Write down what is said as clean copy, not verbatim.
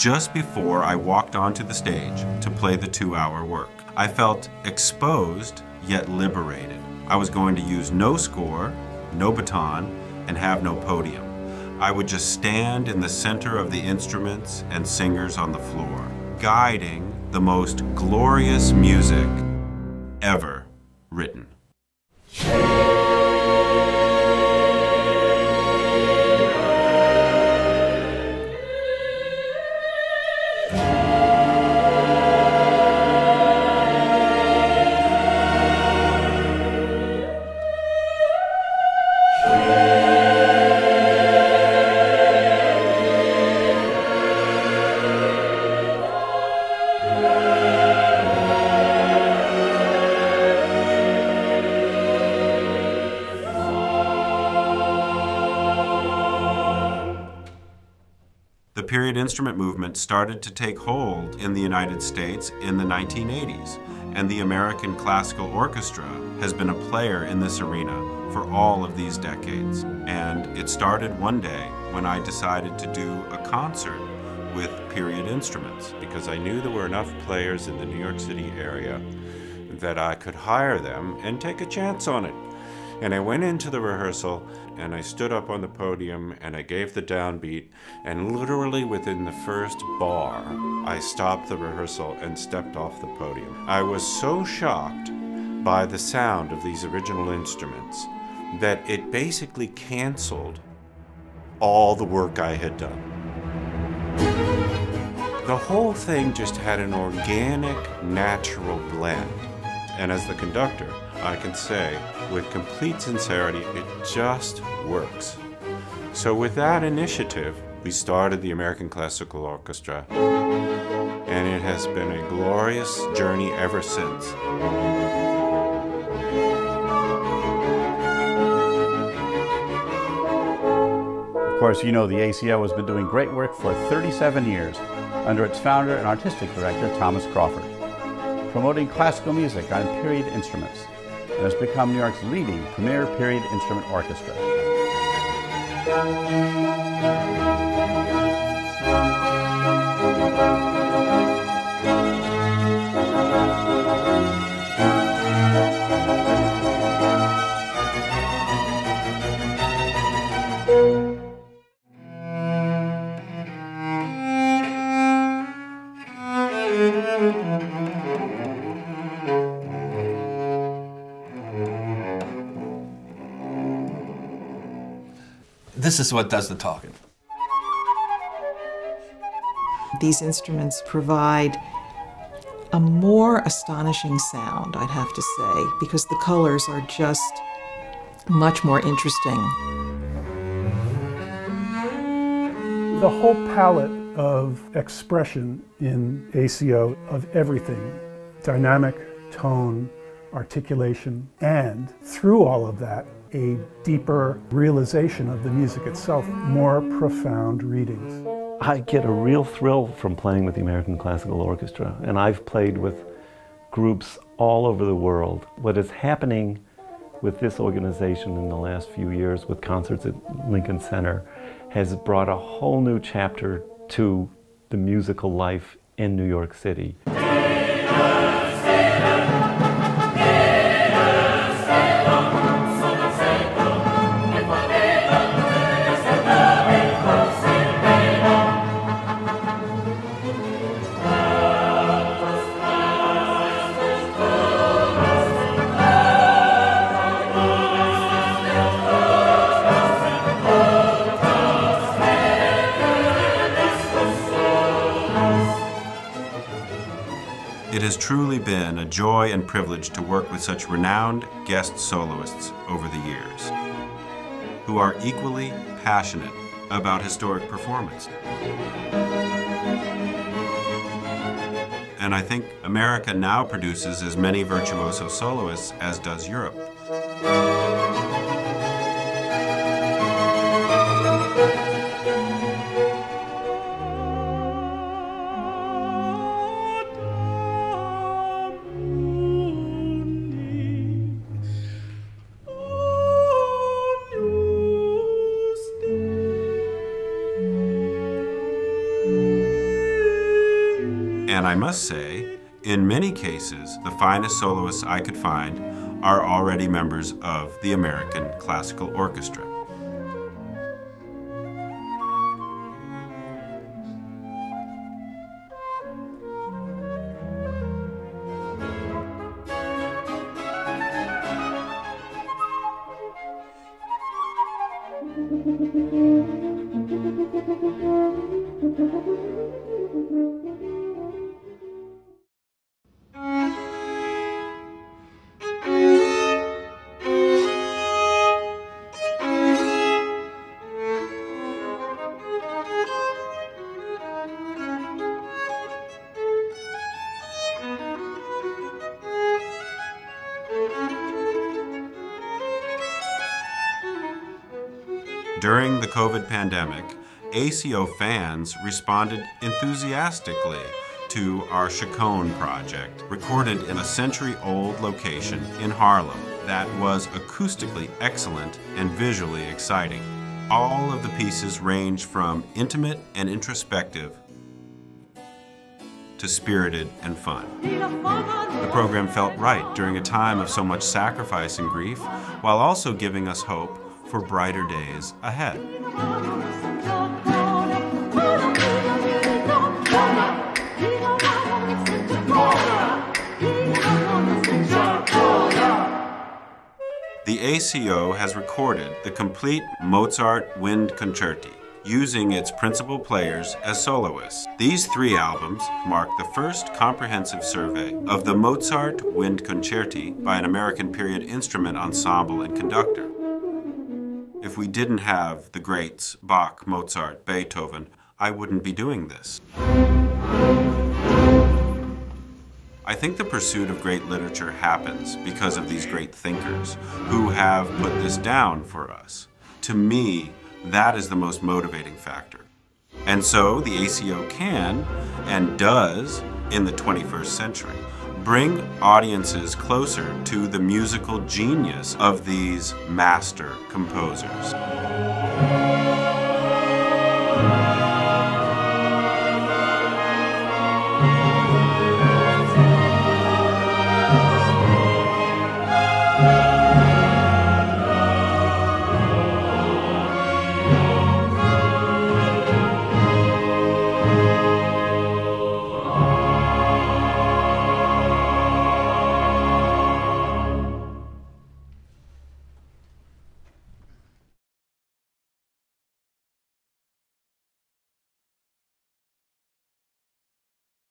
just before I walked onto the stage to play the 2-hour work. I felt exposed, yet liberated. I was going to use no score, no baton, and have no podium. I would just stand in the center of the instruments and singers on the floor, guiding the most glorious music ever written. The period instrument movement started to take hold in the United States in the 1980s, and the American Classical Orchestra has been a player in this arena for all of these decades. And it started one day when I decided to do a concert with period instruments, because I knew there were enough players in the New York City area that I could hire them and take a chance on it. And I went into the rehearsal and I stood up on the podium and I gave the downbeat, and literally within the first bar, I stopped the rehearsal and stepped off the podium. I was so shocked by the sound of these original instruments that it basically canceled all the work I had done. The whole thing just had an organic, natural blend. And as the conductor, I can say with complete sincerity, it just works. So with that initiative, we started the American Classical Orchestra, and it has been a glorious journey ever since. Of course, you know the ACO has been doing great work for 37 years under its founder and artistic director, Thomas Crawford, promoting classical music on period instruments, and has become New York's leading premier period instrument orchestra. This is what does the talking. These instruments provide a more astonishing sound, I'd have to say, because the colors are just much more interesting. The whole palette of expression in ACO of everything, dynamic, tone, articulation, and through all of that, a deeper realization of the music itself, more profound readings. I get a real thrill from playing with the American Classical Orchestra, and I've played with groups all over the world. What is happening with this organization in the last few years with concerts at Lincoln Center has brought a whole new chapter to the musical life in New York City. It has truly been a joy and privilege to work with such renowned guest soloists over the years, who are equally passionate about historic performance. And I think America now produces as many virtuoso soloists as does Europe. And I must say, in many cases, the finest soloists I could find are already members of the American Classical Orchestra. During the COVID pandemic, ACO fans responded enthusiastically to our Chaconne project, recorded in a century-old location in Harlem that was acoustically excellent and visually exciting. All of the pieces range from intimate and introspective to spirited and fun. The program felt right during a time of so much sacrifice and grief, while also giving us hope for brighter days ahead. The ACO has recorded the complete Mozart Wind Concerti, using its principal players as soloists. These 3 albums mark the first comprehensive survey of the Mozart Wind Concerti by an American period instrument ensemble and conductor. If we didn't have the greats Bach, Mozart, Beethoven, I wouldn't be doing this. I think the pursuit of great literature happens because of these great thinkers who have put this down for us. To me, that is the most motivating factor. And so the ACO can, and does, in the 21st century, bring audiences closer to the musical genius of these master composers.